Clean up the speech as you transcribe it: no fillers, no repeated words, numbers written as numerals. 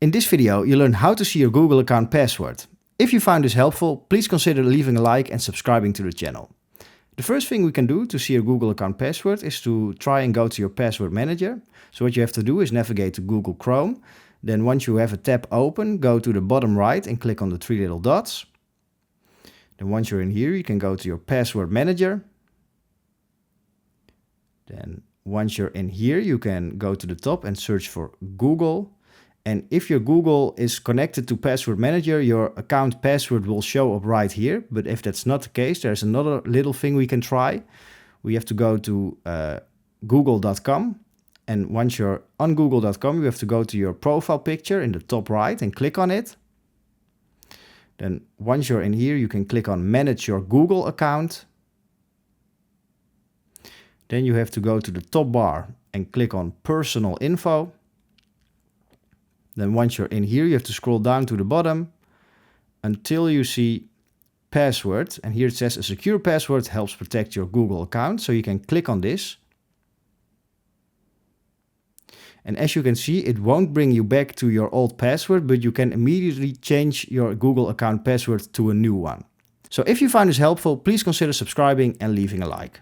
In this video, you learn how to see your Google account password. If you found this helpful, please consider leaving a like and subscribing to the channel. The first thing we can do to see your Google account password is to try and go to your password manager. So what you have to do is navigate to Google Chrome. Then once you have a tab open, go to the bottom right and click on the three little dots. Then once you're in here, you can go to your password manager. Then once you're in here, you can go to the top and search for Google. And if your Google is connected to Password Manager, your account password will show up right here. But if that's not the case, there's another little thing we can try. We have to go to google.com. And once you're on google.com, you have to go to your profile picture in the top right and click on it. Then once you're in here, you can click on Manage Your Google Account. Then you have to go to the top bar and click on Personal Info. Then once you're in here, you have to scroll down to the bottom until you see password. And here it says a secure password helps protect your Google account. So you can click on this. And as you can see, it won't bring you back to your old password, but you can immediately change your Google account password to a new one. So if you found this helpful, please consider subscribing and leaving a like.